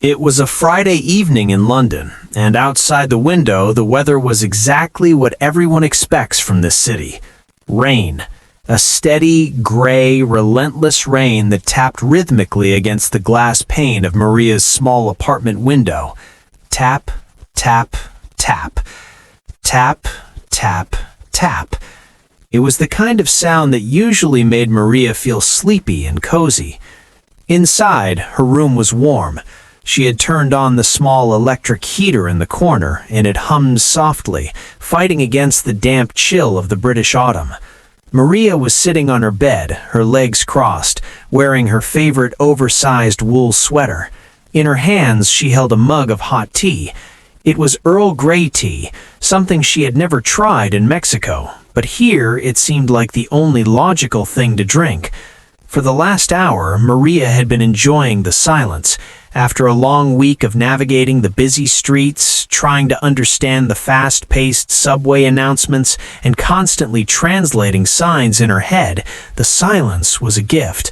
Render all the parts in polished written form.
It was a Friday evening in London, and outside the window the weather was exactly what everyone expects from this city. Rain. A steady, gray, relentless rain that tapped rhythmically against the glass pane of Maria's small apartment window. Tap, tap, tap. Tap, tap, tap. It was the kind of sound that usually made Maria feel sleepy and cozy. Inside, her room was warm. She had turned on the small electric heater in the corner, and it hummed softly, fighting against the damp chill of the British autumn. Maria was sitting on her bed, her legs crossed, wearing her favorite oversized wool sweater. In her hands, she held a mug of hot tea. It was Earl Grey tea, something she had never tried in Mexico, but here it seemed like the only logical thing to drink. For the last hour, Maria had been enjoying the silence. After a long week of navigating the busy streets, trying to understand the fast-paced subway announcements, and constantly translating signs in her head, the silence was a gift.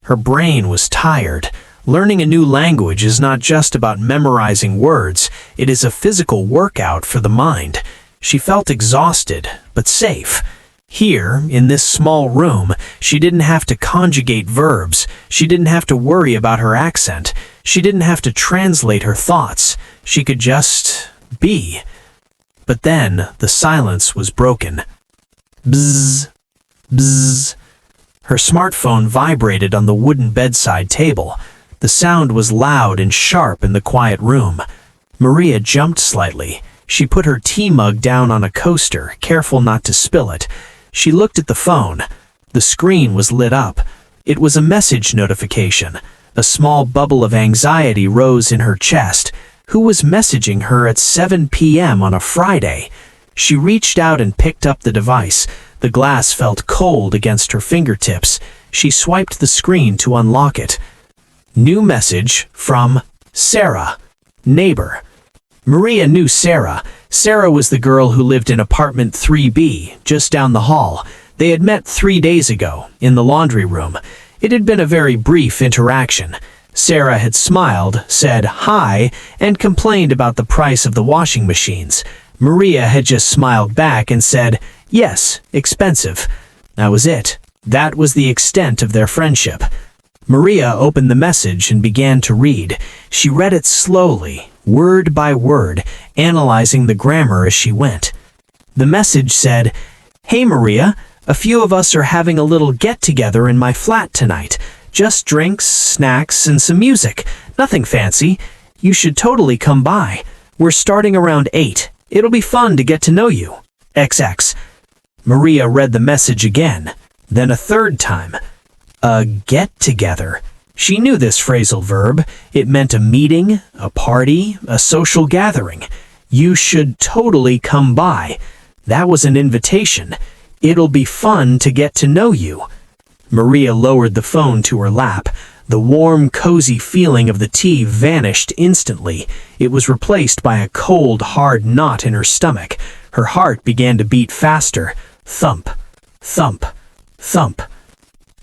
Her brain was tired. Learning a new language is not just about memorizing words, it is a physical workout for the mind. She felt exhausted, but safe. Here, in this small room, she didn't have to conjugate verbs. She didn't have to worry about her accent. She didn't have to translate her thoughts. She could just be. But then, the silence was broken. Bzz, bzz. Her smartphone vibrated on the wooden bedside table. The sound was loud and sharp in the quiet room. Maria jumped slightly. She put her tea mug down on a coaster, careful not to spill it. She looked at the phone. The screen was lit up. It was a message notification. A small bubble of anxiety rose in her chest. Who was messaging her at 7 p.m. on a Friday? She reached out and picked up the device. The glass felt cold against her fingertips. She swiped the screen to unlock it. New message from Sarah, neighbor. Maria knew Sarah. Sarah was the girl who lived in apartment 3B, just down the hall. They had met 3 days ago, in the laundry room. It had been a very brief interaction. Sarah had smiled, said hi, and complained about the price of the washing machines. Maria had just smiled back and said, yes, expensive. That was it. That was the extent of their friendship. Maria opened the message and began to read. She read it slowly, word by word, analyzing the grammar as she went. The message said, "Hey Maria, a few of us are having a little get-together in my flat tonight. Just drinks, snacks, and some music. Nothing fancy. You should totally come by. We're starting around 8. It'll be fun to get to know you. XX." Maria read the message again, then a third time. A get-together. She knew this phrasal verb. It meant a meeting, a party, a social gathering. You should totally come by. That was an invitation. It'll be fun to get to know you. Maria lowered the phone to her lap. The warm, cozy feeling of the tea vanished instantly. It was replaced by a cold, hard knot in her stomach. Her heart began to beat faster. Thump, thump, thump.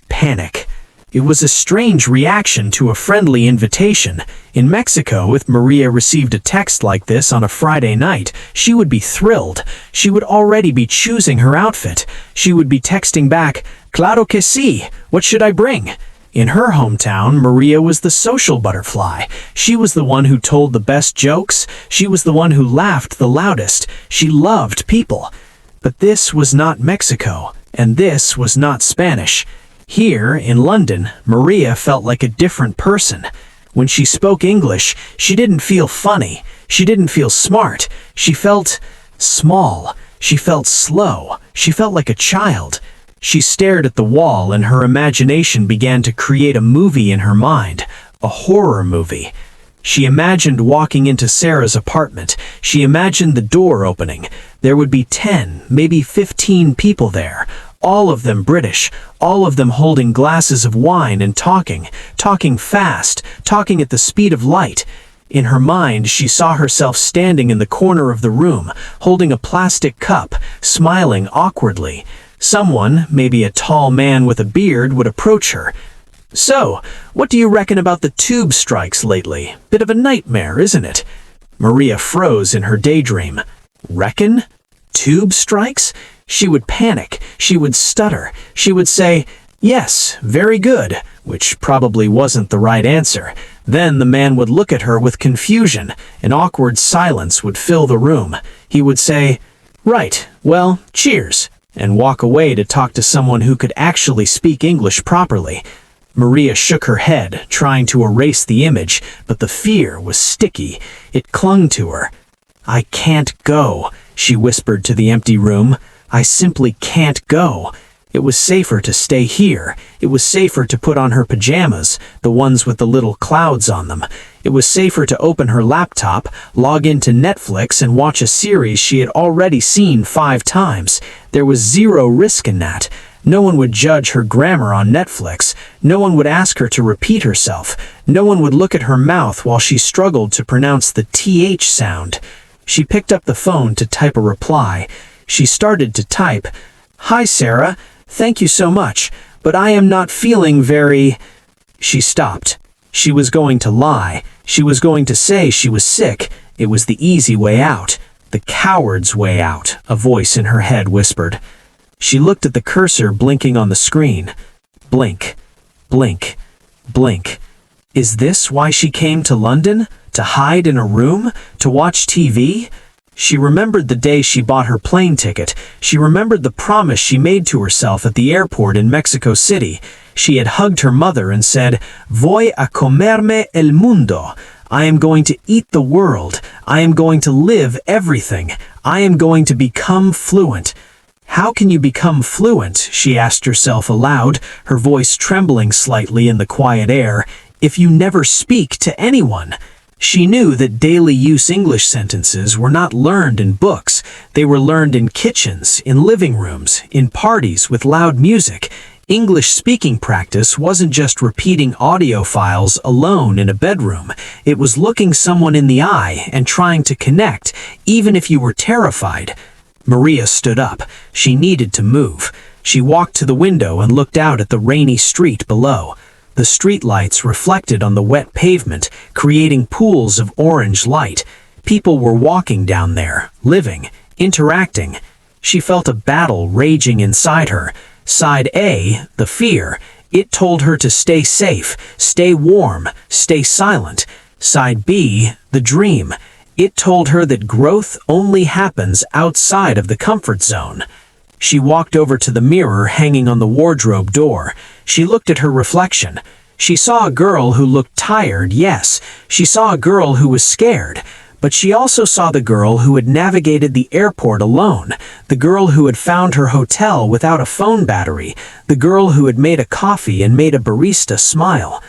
Panic. It was a strange reaction to a friendly invitation. In Mexico, if Maria received a text like this on a Friday night, she would be thrilled. She would already be choosing her outfit. She would be texting back, "Claro que sí, what should I bring?" In her hometown, Maria was the social butterfly. She was the one who told the best jokes. She was the one who laughed the loudest. She loved people. But this was not Mexico, and this was not Spanish. Here, in London, Maria felt like a different person. When she spoke English, she didn't feel funny. She didn't feel smart. She felt small. She felt slow. She felt like a child. She stared at the wall and her imagination began to create a movie in her mind, a horror movie. She imagined walking into Sarah's apartment. She imagined the door opening. There would be 10, maybe 15 people there. All of them British, all of them holding glasses of wine and talking fast, talking at the speed of light. In her mind, she saw herself standing in the corner of the room, holding a plastic cup, smiling awkwardly. Someone, maybe a tall man with a beard, would approach her. So, what do you reckon about the tube strikes lately? Bit of a nightmare, isn't it? Maria froze in her daydream. Reckon? Tube strikes? She would panic. She would stutter. She would say, "Yes, very good," which probably wasn't the right answer. Then the man would look at her with confusion. An awkward silence would fill the room. He would say, "Right, well, cheers," and walk away to talk to someone who could actually speak English properly. Maria shook her head, trying to erase the image, but the fear was sticky. It clung to her. "I can't go," she whispered to the empty room. "I simply can't go." It was safer to stay here. It was safer to put on her pajamas, the ones with the little clouds on them. It was safer to open her laptop, log into Netflix, and watch a series she had already seen 5 times. There was zero risk in that. No one would judge her grammar on Netflix. No one would ask her to repeat herself. No one would look at her mouth while she struggled to pronounce the TH sound. She picked up the phone to type a reply. She started to type, "Hi, Sarah. Thank you so much, but I am not feeling very..." She stopped. She was going to lie. She was going to say she was sick. It was the easy way out. The coward's way out, a voice in her head whispered. She looked at the cursor blinking on the screen. Blink, blink, blink. Is this why she came to London? To hide in a room? To watch TV? She remembered the day she bought her plane ticket. She remembered the promise she made to herself at the airport in Mexico City. She had hugged her mother and said, "Voy a comerme el mundo." I am going to eat the world. I am going to live everything. I am going to become fluent. How can you become fluent? She asked herself aloud, her voice trembling slightly in the quiet air, if you never speak to anyone. She knew that daily use English sentences were not learned in books. They were learned in kitchens, in living rooms, in parties with loud music. English speaking practice wasn't just repeating audio files alone in a bedroom. It was looking someone in the eye and trying to connect, even if you were terrified. Maria stood up. She needed to move. She walked to the window and looked out at the rainy street below. The streetlights reflected on the wet pavement, creating pools of orange light. People were walking down there, living, interacting. She felt a battle raging inside her. Side A, the fear, it told her to stay safe, stay warm, stay silent. Side B, the dream, it told her that growth only happens outside of the comfort zone. She walked over to the mirror hanging on the wardrobe door. She looked at her reflection. She saw a girl who looked tired, yes. She saw a girl who was scared. But she also saw the girl who had navigated the airport alone, the girl who had found her hotel without a phone battery, the girl who had made a coffee and made a barista smile.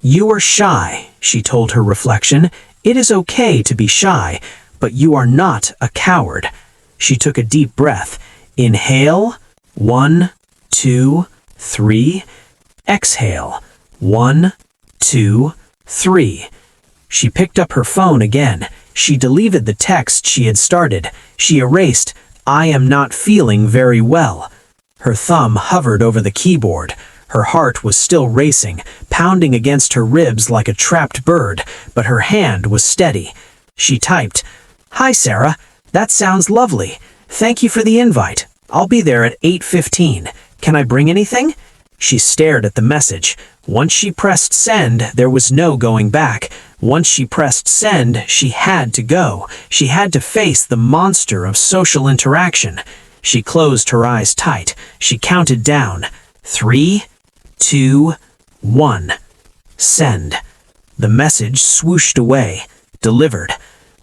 "You are shy," she told her reflection. "It is okay to be shy, but you are not a coward." She took a deep breath. Inhale, 1, 2, 3. Exhale, 1, 2, 3. She picked up her phone again. She deleted the text she had started. She erased, "I am not feeling very well." Her thumb hovered over the keyboard. Her heart was still racing, pounding against her ribs like a trapped bird, but her hand was steady. She typed, "Hi, Sarah. That sounds lovely. Thank you for the invite. I'll be there at 8:15. Can I bring anything?" She stared at the message. Once she pressed send, there was no going back. Once she pressed send, she had to go. She had to face the monster of social interaction. She closed her eyes tight. She counted down. 3, 2, 1. Send. The message swooshed away. Delivered.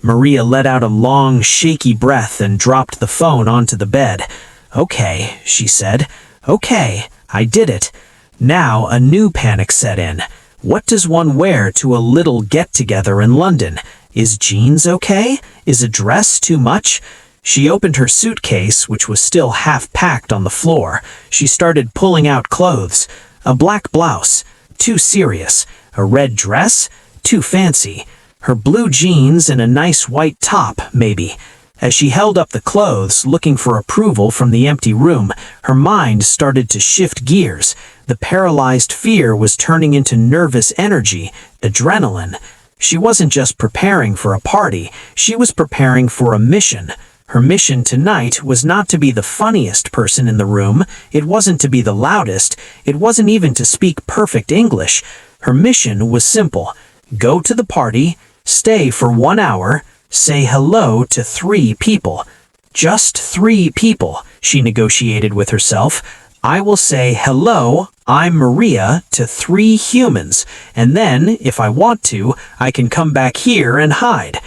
Maria let out a long, shaky breath and dropped the phone onto the bed. "Okay," she said. "Okay, I did it." Now a new panic set in. What does one wear to a little get-together in London? Is jeans okay? Is a dress too much? She opened her suitcase, which was still half-packed on the floor. She started pulling out clothes. A black blouse. Too serious. A red dress? Too fancy. Her blue jeans and a nice white top, maybe. As she held up the clothes, looking for approval from the empty room, her mind started to shift gears. The paralyzed fear was turning into nervous energy, adrenaline. She wasn't just preparing for a party, she was preparing for a mission. Her mission tonight was not to be the funniest person in the room, it wasn't to be the loudest, it wasn't even to speak perfect English. Her mission was simple: go to the party, stay for 1 hour, say hello to 3 people. Just 3 people, she negotiated with herself. I will say hello, I'm Maria, to 3 humans, and then, if I want to, I can come back here and hide.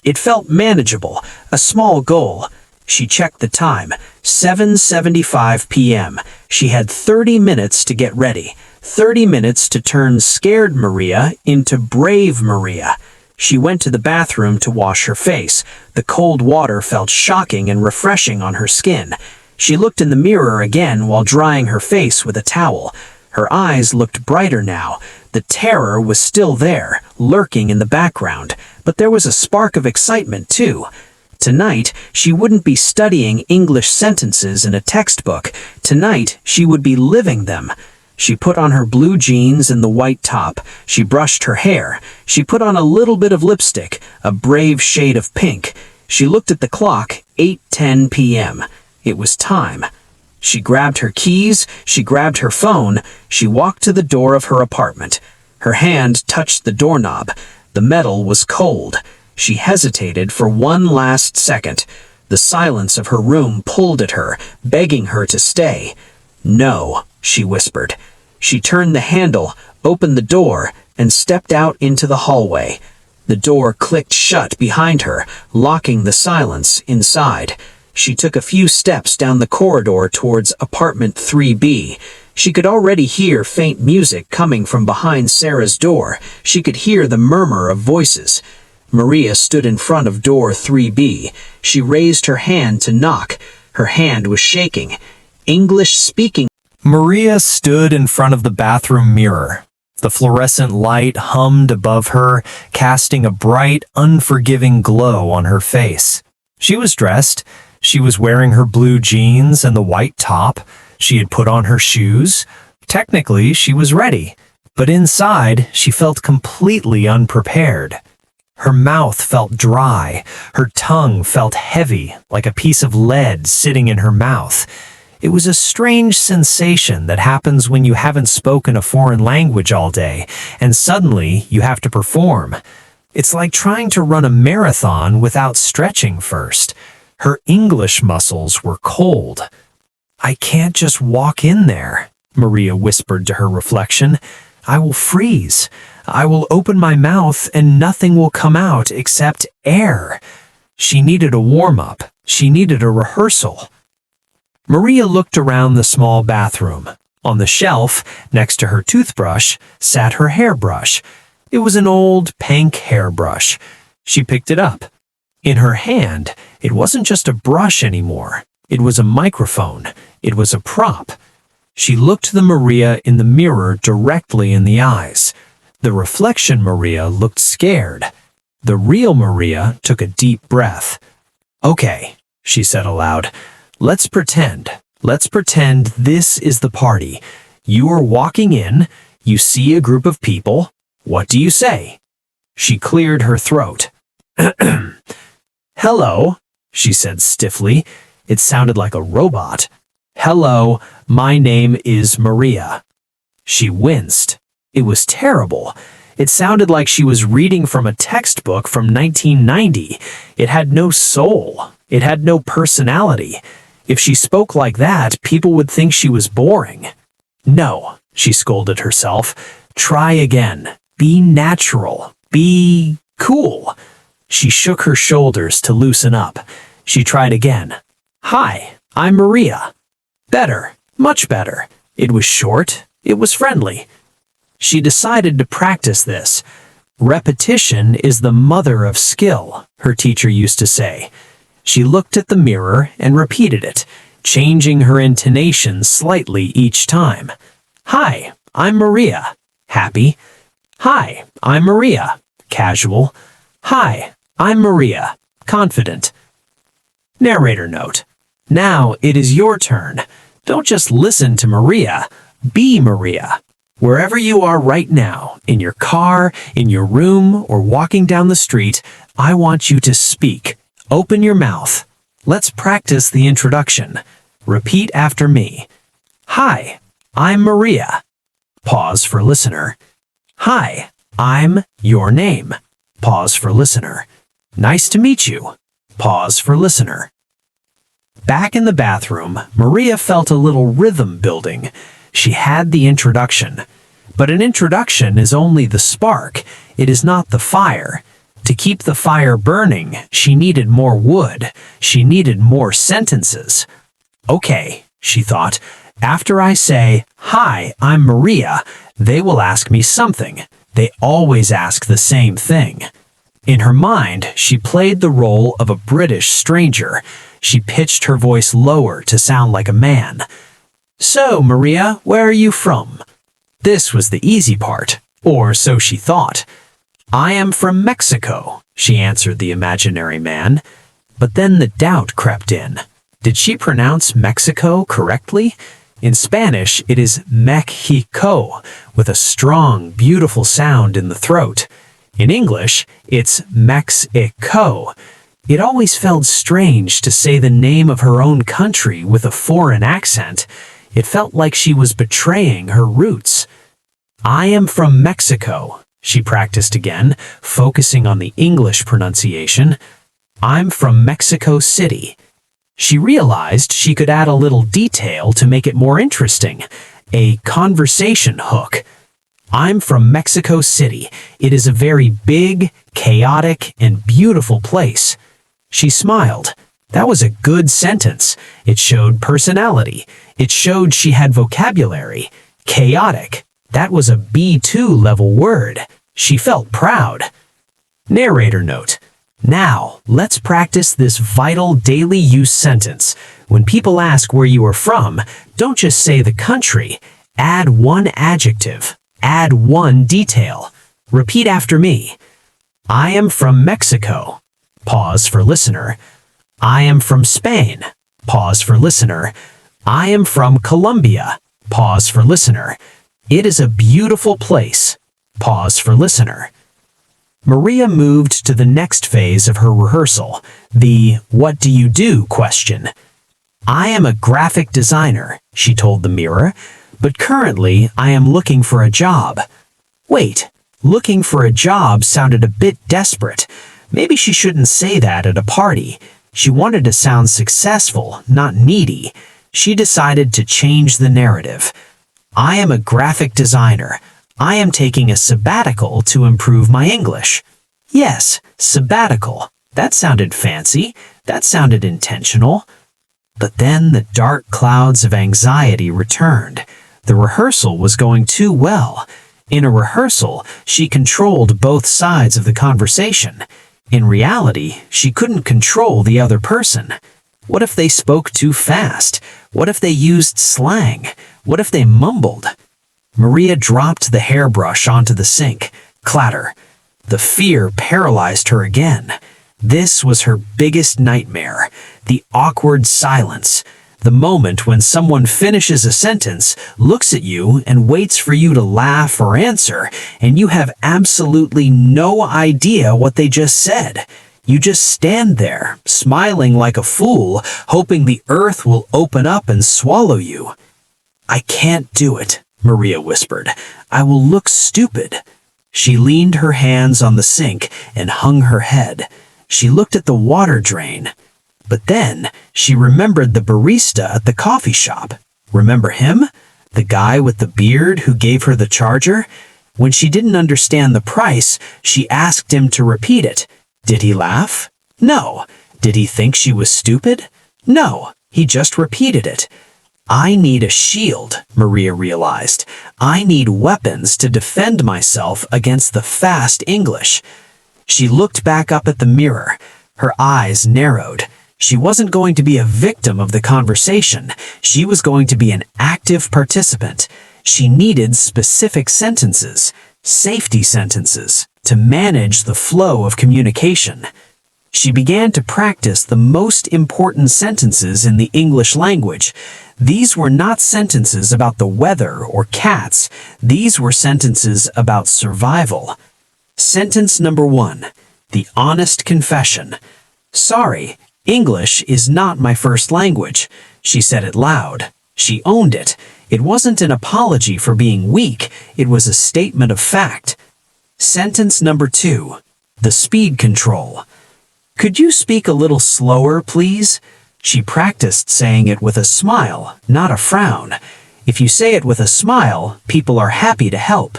It felt manageable, a small goal. She checked the time, 7:75 p.m. She had 30 minutes to get ready, 30 minutes to turn scared Maria into brave Maria. She went to the bathroom to wash her face. The cold water felt shocking and refreshing on her skin. She looked in the mirror again while drying her face with a towel. Her eyes looked brighter now. The terror was still there, lurking in the background, but there was a spark of excitement too. Tonight, she wouldn't be studying English sentences in a textbook. Tonight, she would be living them. She put on her blue jeans and the white top. She brushed her hair. She put on a little bit of lipstick, a brave shade of pink. She looked at the clock, 8:10 p.m. It was time. She grabbed her keys, she grabbed her phone, she walked to the door of her apartment. Her hand touched the doorknob. The metal was cold. She hesitated for one last second. The silence of her room pulled at her, begging her to stay. No, she whispered. She turned the handle, opened the door, and stepped out into the hallway. The door clicked shut behind her, locking the silence inside. She took a few steps down the corridor towards apartment 3B. She could already hear faint music coming from behind Sarah's door. She could hear the murmur of voices. Maria stood in front of door 3B. She raised her hand to knock. Her hand was shaking. English-speaking. Maria stood in front of the bathroom mirror. The fluorescent light hummed above her, casting a bright, unforgiving glow on her face. She was dressed. She was wearing her blue jeans and the white top. She had put on her shoes. Technically, she was ready. But inside, she felt completely unprepared. Her mouth felt dry. Her tongue felt heavy, like a piece of lead sitting in her mouth. It was a strange sensation that happens when you haven't spoken a foreign language all day, and suddenly you have to perform. It's like trying to run a marathon without stretching first. Her English muscles were cold. I can't just walk in there, Maria whispered to her reflection. I will freeze. I will open my mouth and nothing will come out except air. She needed a warm-up. She needed a rehearsal. Maria looked around the small bathroom. On the shelf, next to her toothbrush, sat her hairbrush. It was an old pink hairbrush. She picked it up. In her hand, it wasn't just a brush anymore. It was a microphone. It was a prop. She looked the Maria in the mirror directly in the eyes. The reflection Maria looked scared. The real Maria took a deep breath. Okay, she said aloud. Let's pretend. Let's pretend this is the party. You are walking in. You see a group of people. What do you say? She cleared her throat. Hello, she said stiffly. It sounded like a robot. Hello, my name is Maria. She winced. It was terrible. It sounded like she was reading from a textbook from 1990. It had no soul. It had no personality. If she spoke like that, people would think she was boring. No, she scolded herself. Try again. Be natural. Be cool. She shook her shoulders to loosen up. She tried again. Hi, I'm Maria. Better, much better. It was short. It was friendly. She decided to practice this. Repetition is the mother of skill, her teacher used to say. She looked at the mirror and repeated it, changing her intonation slightly each time. Hi, I'm Maria. Happy. Hi, I'm Maria. Casual. Hi, I'm Maria. Confident. Narrator note: now it is your turn. Don't just listen to Maria, be Maria. Wherever you are right now, in your car, in your room, or walking down the street, I want you to speak. Open your mouth. Let's practice the introduction. Repeat after me. Hi, I'm Maria. Pause for listener. Hi, I'm your name. Pause for listener. Nice to meet you. Pause for listener. Back in the bathroom, Maria felt a little rhythm building. She had the introduction. But an introduction is only the spark. It is not the fire. To keep the fire burning, she needed more wood. She needed more sentences. Okay, she thought, after I say, "Hi, I'm Maria," they will ask me something. They always ask the same thing. In her mind, she played the role of a British stranger. She pitched her voice lower to sound like a man. So, Maria, where are you from? This was the easy part, or so she thought. I am from Mexico, she answered the imaginary man. But then the doubt crept in. Did she pronounce Mexico correctly? In Spanish, it is Mexico, with a strong, beautiful sound in the throat. In English, it's Mexico. It always felt strange to say the name of her own country with a foreign accent. It felt like she was betraying her roots. I am from Mexico, she practiced again, focusing on the English pronunciation. I'm from Mexico City. She realized she could add a little detail to make it more interesting, a conversation hook. I'm from Mexico City. It is a very big, chaotic, and beautiful place. She smiled. That was a good sentence. It showed personality. It showed she had vocabulary. Chaotic. That was a B2 level word. She felt proud. Narrator note: now, let's practice this vital daily use sentence. When people ask where you are from, don't just say the country. Add one adjective. Add one detail. Repeat after me. I am from Mexico. Pause for listener. I am from Spain. Pause for listener. I am from Colombia. Pause for listener. It is a beautiful place. Pause for listener. Maria moved to the next phase of her rehearsal, the "what do you do?" question. I am a graphic designer, she told the mirror, but currently I am looking for a job. Wait, looking for a job sounded a bit desperate. Maybe she shouldn't say that at a party. She wanted to sound successful, not needy. She decided to change the narrative. I am a graphic designer. I am taking a sabbatical to improve my English. Yes, sabbatical. That sounded fancy. That sounded intentional. But then the dark clouds of anxiety returned. The rehearsal was going too well. In a rehearsal, she controlled both sides of the conversation. In reality, she couldn't control the other person. What if they spoke too fast? What if they used slang? What if they mumbled? Maria dropped the hairbrush onto the sink. Clatter. The fear paralyzed her again. This was her biggest nightmare. The awkward silence. The moment when someone finishes a sentence, looks at you, and waits for you to laugh or answer, and you have absolutely no idea what they just said. You just stand there, smiling like a fool, hoping the earth will open up and swallow you. I can't do it, Maria whispered. I will look stupid. She leaned her hands on the sink and hung her head. She looked at the water drain. But then she remembered the barista at the coffee shop. Remember him? The guy with the beard who gave her the charger? When she didn't understand the price, she asked him to repeat it. Did he laugh? No. Did he think she was stupid? No. He just repeated it. I need a shield, Maria realized. I need weapons to defend myself against the fast English. She looked back up at the mirror. Her eyes narrowed. She wasn't going to be a victim of the conversation. She was going to be an active participant. She needed specific sentences, safety sentences, to manage the flow of communication. She began to practice the most important sentences in the English language. These were not sentences about the weather or cats. These were sentences about survival. Sentence number 1. The honest confession. "Sorry, English is not my first language." She said it loud. She owned it. It wasn't an apology for being weak. It was a statement of fact. Sentence number 2. The speed control. "Could you speak a little slower, please?" She practiced saying it with a smile, not a frown. If you say it with a smile, people are happy to help.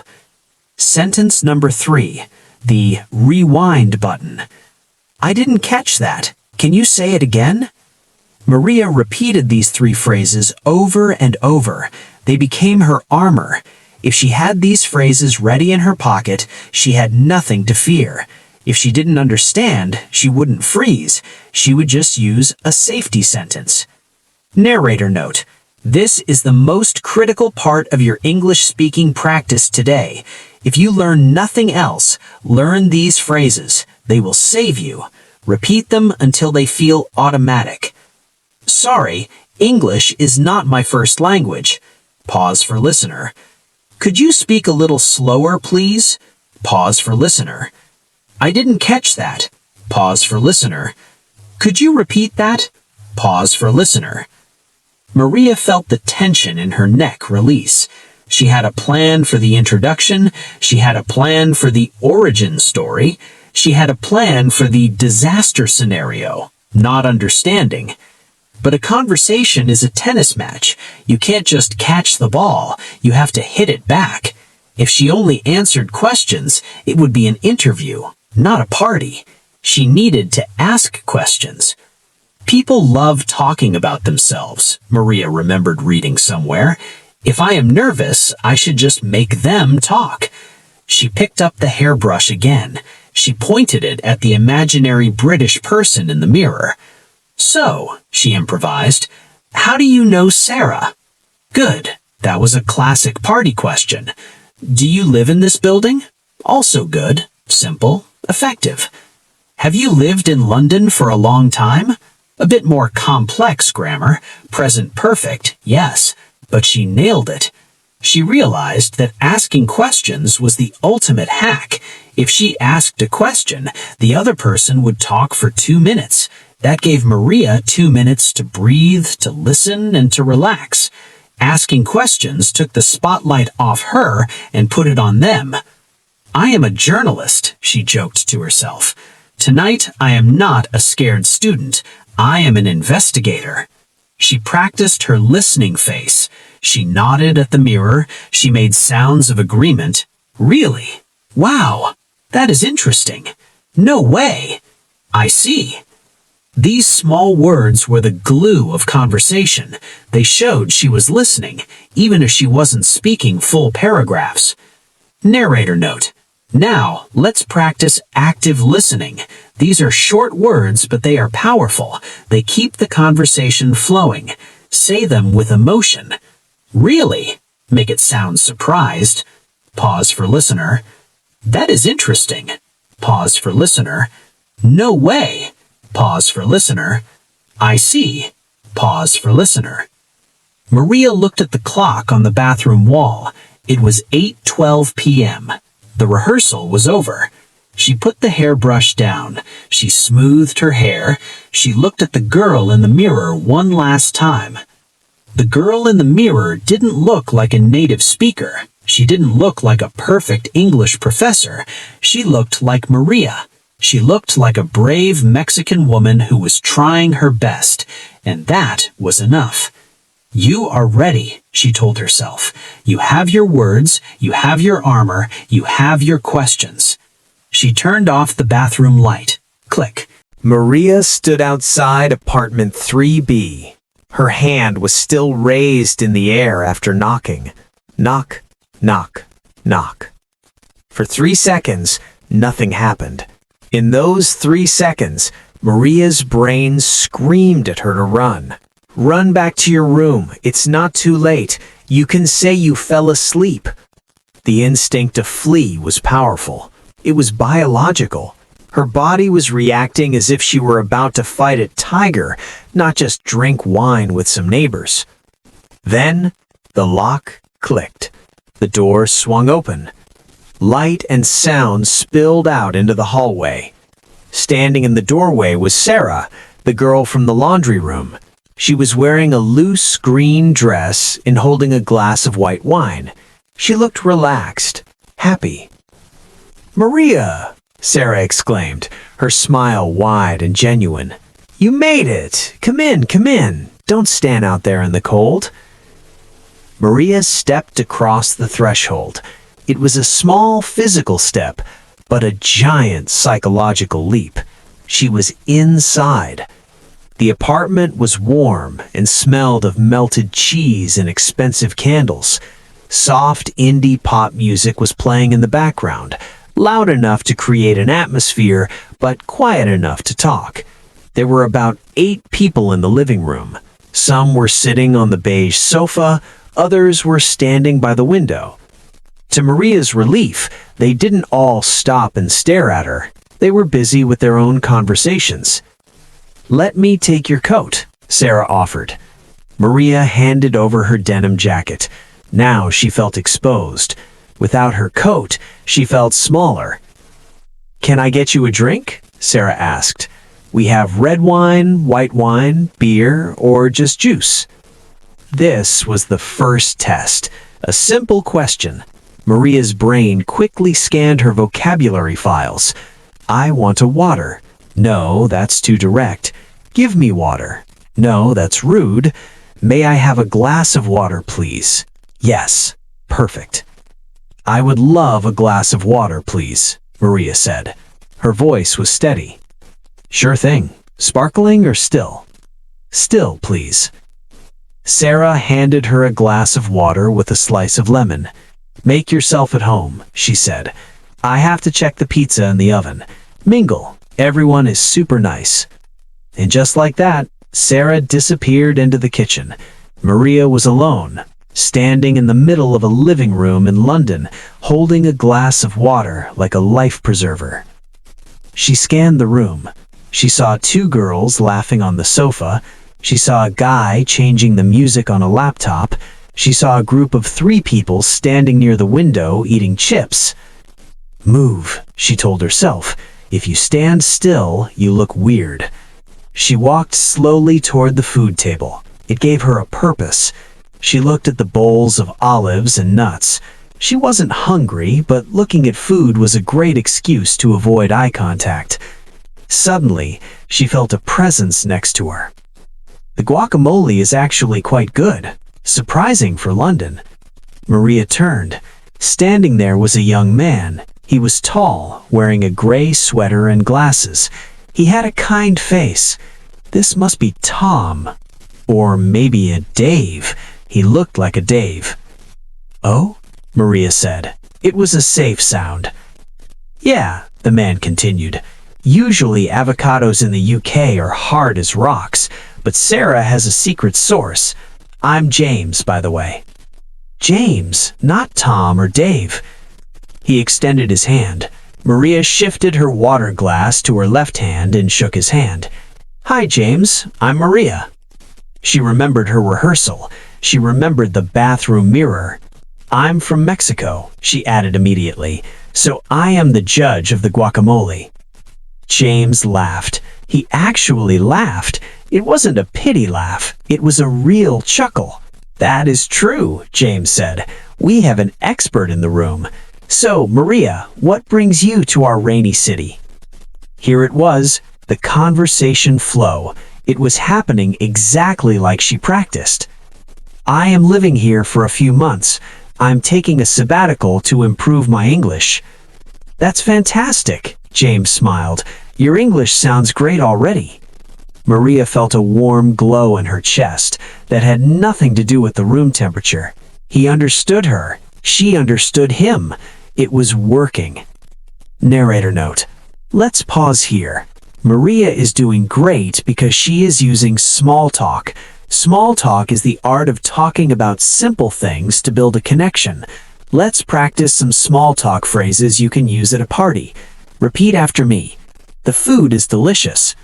Sentence number 3. The rewind button. "I didn't catch that. Can you say it again?" Maria repeated these 3 phrases over and over. They became her armor. If she had these phrases ready in her pocket, she had nothing to fear. If she didn't understand, she wouldn't freeze. She would just use a safety sentence. Narrator note: this is the most critical part of your English speaking practice today. If you learn nothing else, learn these phrases. They will save you. Repeat them until they feel automatic. "Sorry, English is not my first language." Pause for listener. "Could you speak a little slower, please?" Pause for listener. "I didn't catch that." Pause for listener. "Could you repeat that?" Pause for listener. Maria felt the tension in her neck release. She had a plan for the introduction. She had a plan for the origin story. She had a plan for the disaster scenario, not understanding. But a conversation is a tennis match. You can't just catch the ball. You have to hit it back. If she only answered questions, it would be an interview, not a party. She needed to ask questions. People love talking about themselves, Maria remembered reading somewhere. If I am nervous, I should just make them talk. She picked up the hairbrush again. She pointed it at the imaginary British person in the mirror. "So," she improvised, "how do you know Sarah?" Good. That was a classic party question. "Do you live in this building?" Also good. Simple. Effective. "Have you lived in London for a long time?" A bit more complex grammar. Present perfect, yes, but she nailed it. She realized that asking questions was the ultimate hack. If she asked a question, the other person would talk for 2 minutes. That gave Maria 2 minutes to breathe, to listen, and to relax. Asking questions took the spotlight off her and put it on them. "I am a journalist," she joked to herself. "Tonight, I am not a scared student. I am an investigator." She practiced her listening face. She nodded at the mirror. She made sounds of agreement. "Really? Wow, that is interesting. No way. I see." These small words were the glue of conversation. They showed she was listening, even if she wasn't speaking full paragraphs. Narrator note: now, let's practice active listening. These are short words, but they are powerful. They keep the conversation flowing. Say them with emotion. "Really?" Make it sound surprised. Pause for listener. "That is interesting." Pause for listener. "No way." Pause for listener. "I see." Pause for listener. Maria looked at the clock on the bathroom wall. It was 8:12 p.m. The rehearsal was over. She put the hairbrush down. She smoothed her hair. She looked at the girl in the mirror one last time. The girl in the mirror didn't look like a native speaker. She didn't look like a perfect English professor. She looked like Maria. She looked like a brave Mexican woman who was trying her best, and that was enough. "You are ready," she told herself. "You have your words, you have your armor, you have your questions." She turned off the bathroom light. Click. Maria stood outside apartment 3B. Her hand was still raised in the air after knocking. Knock, knock, knock. For 3 seconds, nothing happened. In those 3 seconds, Maria's brain screamed at her to run. Run back to your room. It's not too late. You can say you fell asleep. The instinct to flee was powerful. It was biological. Her body was reacting as if she were about to fight a tiger, not just drink wine with some neighbors. Then, the lock clicked. The door swung open. Light and sound spilled out into the hallway. Standing in the doorway was Sarah, the girl from the laundry room. She was wearing a loose green dress and holding a glass of white wine. She looked relaxed, happy. "Maria!" Sarah exclaimed, her smile wide and genuine. "You made it! Come in, come in! Don't stand out there in the cold." Maria stepped across the threshold. It was a small physical step, but a giant psychological leap. She was inside. The apartment was warm and smelled of melted cheese and expensive candles. Soft indie pop music was playing in the background, loud enough to create an atmosphere, but quiet enough to talk. There were about 8 people in the living room. Some were sitting on the beige sofa, others were standing by the window. To Maria's relief, they didn't all stop and stare at her. They were busy with their own conversations. "Let me take your coat," Sarah offered. Maria handed over her denim jacket. Now she felt exposed. Without her coat, she felt smaller. "Can I get you a drink?" Sarah asked. "We have red wine, white wine, beer, or just juice." This was the first test, a simple question. Maria's brain quickly scanned her vocabulary files. "I want a water." "No, that's too direct." "Give me water." "No, that's rude." "May I have a glass of water, please?" "Yes." "Perfect." "I would love a glass of water, please," Maria said. Her voice was steady. "Sure thing. Sparkling or still?" "Still, please." Sarah handed her a glass of water with a slice of lemon. "Make yourself at home," she said. "I have to check the pizza in the oven. Mingle. Everyone is super nice." And just like that, Sarah disappeared into the kitchen. Maria was alone, standing in the middle of a living room in London, holding a glass of water like a life preserver. She scanned the room. She saw 2 girls laughing on the sofa. She saw a guy changing the music on a laptop. She saw a group of 3 people standing near the window eating chips. "Move," she told herself. "If you stand still, you look weird." She walked slowly toward the food table. It gave her a purpose. She looked at the bowls of olives and nuts. She wasn't hungry, but looking at food was a great excuse to avoid eye contact. Suddenly, she felt a presence next to her. "The guacamole is actually quite good. Surprising for London." Maria turned. Standing there was a young man. He was tall, wearing a gray sweater and glasses. He had a kind face. This must be Tom. Or maybe a Dave. He looked like a Dave. "Oh?" Maria said. It was a safe sound. "Yeah," the man continued. "Usually avocados in the UK are hard as rocks, but Sarah has a secret source. I'm James, by the way." "James, not Tom or Dave." He extended his hand. Maria shifted her water glass to her left hand and shook his hand. "Hi, James. I'm Maria." She remembered her rehearsal. She remembered the bathroom mirror. "I'm from Mexico," she added immediately, "so I am the judge of the guacamole." James laughed. He actually laughed. It wasn't a pity laugh. It was a real chuckle. "That is true," James said. "We have an expert in the room. So, Maria, what brings you to our rainy city?" Here it was, the conversation flow. It was happening exactly like she practiced. "I am living here for a few months. I'm taking a sabbatical to improve my English." "That's fantastic," James smiled. "Your English sounds great already." Maria felt a warm glow in her chest that had nothing to do with the room temperature. He understood her. She understood him. It was working. Narrator note. Let's pause here. Maria is doing great because she is using small talk. Small talk is the art of talking about simple things to build a connection. Let's practice some small talk phrases you can use at a party. Repeat after me. The food is delicious.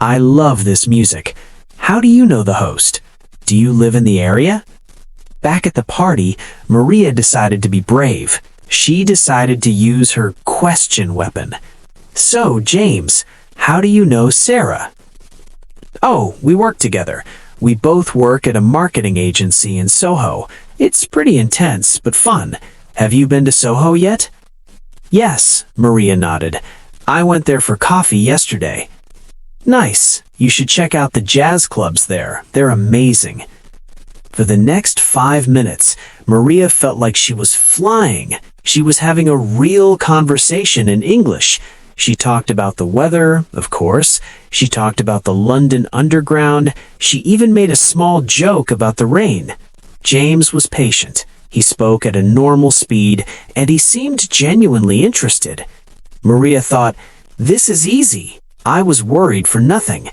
I love this music. How do you know the host? Do you live in the area? Back at the party, Maria decided to be brave. She decided to use her question weapon. So, James, how do you know Sarah? Oh, we work together. We both work at a marketing agency in Soho. It's pretty intense, but fun. Have you been to Soho yet? Yes, Maria nodded. I went there for coffee yesterday. Nice. You should check out the jazz clubs there. They're amazing. For the next 5 minutes, Maria felt like she was flying. She was having a real conversation in English. She talked about the weather, of course. She talked about the London Underground. She even made a small joke about the rain. James was patient. He spoke at a normal speed, and he seemed genuinely interested. Maria thought, this is easy. I was worried for nothing.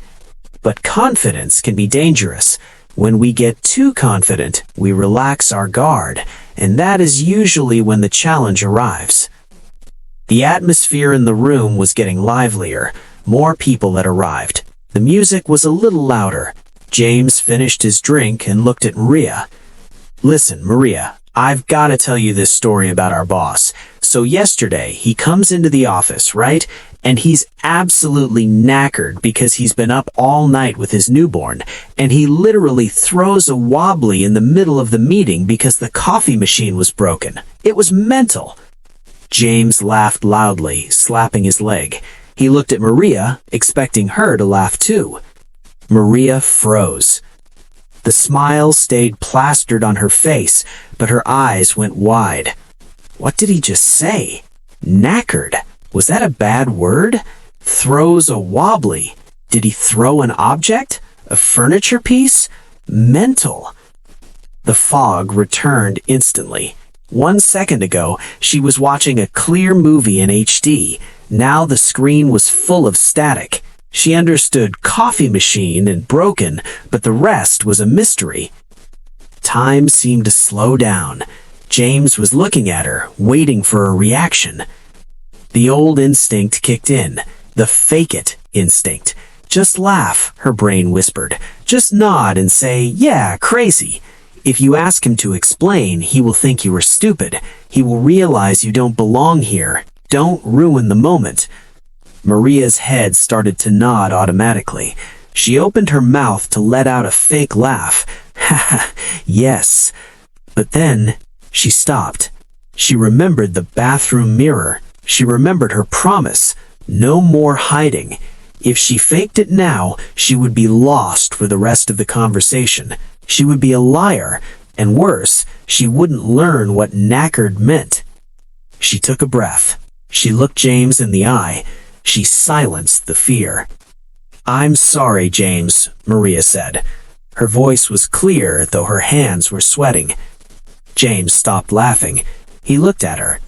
But confidence can be dangerous. When we get too confident, we relax our guard, and that is usually when the challenge arrives. The atmosphere in the room was getting livelier. More people had arrived. The music was a little louder. James finished his drink and looked at Maria. Listen, Maria, I've got to tell you this story about our boss. So yesterday, he comes into the office, right? And he's absolutely knackered because he's been up all night with his newborn, and he literally throws a wobbly in the middle of the meeting because the coffee machine was broken. It was mental. James laughed loudly, slapping his leg. He looked at Maria, expecting her to laugh too. Maria froze. The smile stayed plastered on her face, but her eyes went wide. What did he just say? Knackered. Was that a bad word? Throws a wobbly. Did he throw an object? A furniture piece? Mental. The fog returned instantly. 1 second ago, she was watching a clear movie in HD. Now the screen was full of static. She understood coffee machine and broken, but the rest was a mystery. Time seemed to slow down. James was looking at her, waiting for a reaction. The old instinct kicked in, the fake-it instinct. Just laugh, her brain whispered. Just nod and say, yeah, crazy. If you ask him to explain, he will think you are stupid. He will realize you don't belong here. Don't ruin the moment. Maria's head started to nod automatically. She opened her mouth to let out a fake laugh. Ha yes. But then she stopped. She remembered the bathroom mirror. She remembered her promise. No more hiding. If she faked it now, she would be lost for the rest of the conversation. She would be a liar, and worse, she wouldn't learn what knackered meant. She took a breath. She looked James in the eye. She silenced the fear. I'm sorry, James, Maria said. Her voice was clear, though her hands were sweating. James stopped laughing. He looked at her.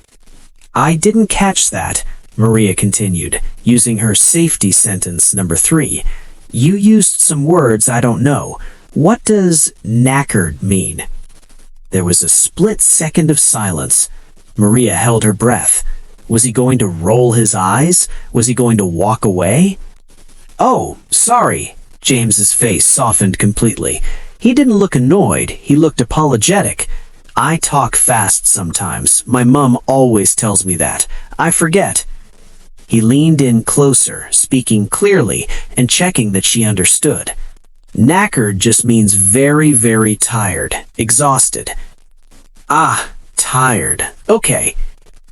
I didn't catch that, Maria continued, using her safety sentence number 3. You used some words I don't know. What does knackered mean? There was a split second of silence. Maria held her breath. Was he going to roll his eyes? Was he going to walk away? Oh, sorry. James's face softened completely. He didn't look annoyed. He looked apologetic. I talk fast sometimes. My mom always tells me that. I forget. He leaned in closer, speaking clearly and checking that she understood. Knackered just means very, very tired, exhausted. Ah, tired. Okay.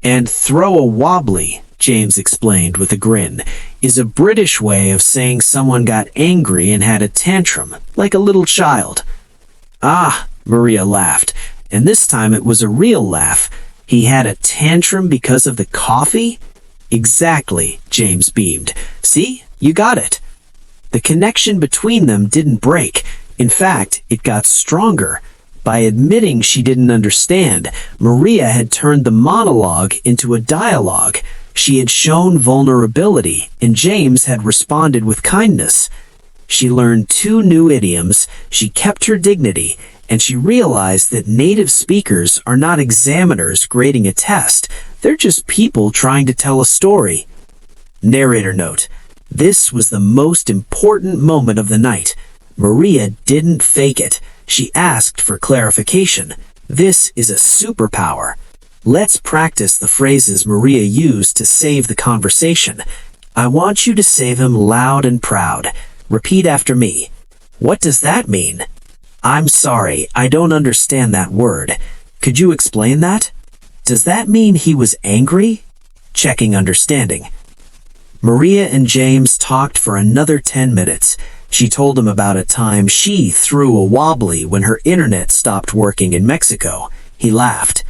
And throw a wobbly, James explained with a grin, is a British way of saying someone got angry and had a tantrum, like a little child. Ah, Maria laughed, and this time it was a real laugh. He had a tantrum because of the coffee? Exactly, James beamed. See, you got it. The connection between them didn't break. In fact, it got stronger. By admitting she didn't understand, Maria had turned the monologue into a dialogue. She had shown vulnerability, and James had responded with kindness. She learned 2 new idioms, she kept her dignity, and she realized that native speakers are not examiners grading a test. They're just people trying to tell a story. Narrator note: This was the most important moment of the night. Maria didn't fake it. She asked for clarification. This is a superpower. Let's practice the phrases Maria used to save the conversation. I want you to say them loud and proud. Repeat after me. What does that mean? I'm sorry, I don't understand that word. Could you explain that? Does that mean he was angry? Checking understanding. Maria and James talked for another 10 minutes. She told him about a time she threw a wobbly when her internet stopped working in Mexico. He laughed.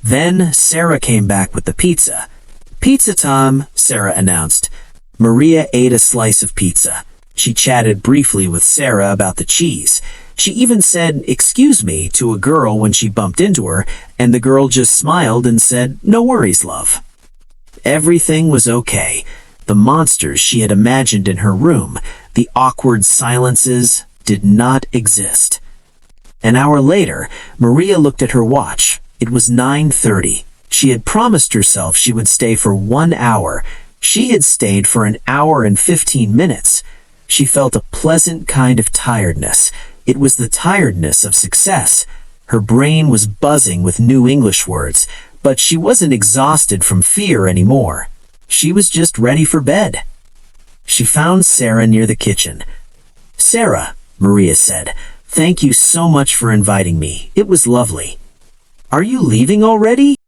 Then Sarah came back with the pizza. Pizza time, Sarah announced. Maria ate a slice of pizza. She chatted briefly with Sarah about the cheese. She even said, "Excuse me," to a girl when she bumped into her, and the girl just smiled and said, "No worries, love." Everything was okay. The monsters she had imagined in her room, the awkward silences, did not exist. An hour later, Maria looked at her watch. It was 9:30. She had promised herself she would stay for 1 hour. She had stayed for an hour and 15 minutes. She felt a pleasant kind of tiredness. It was the tiredness of success. Her brain was buzzing with new English words, but she wasn't exhausted from fear anymore. She was just ready for bed. She found Sarah near the kitchen. "Sarah," Maria said, "thank you so much for inviting me. It was lovely." "Are you leaving already?"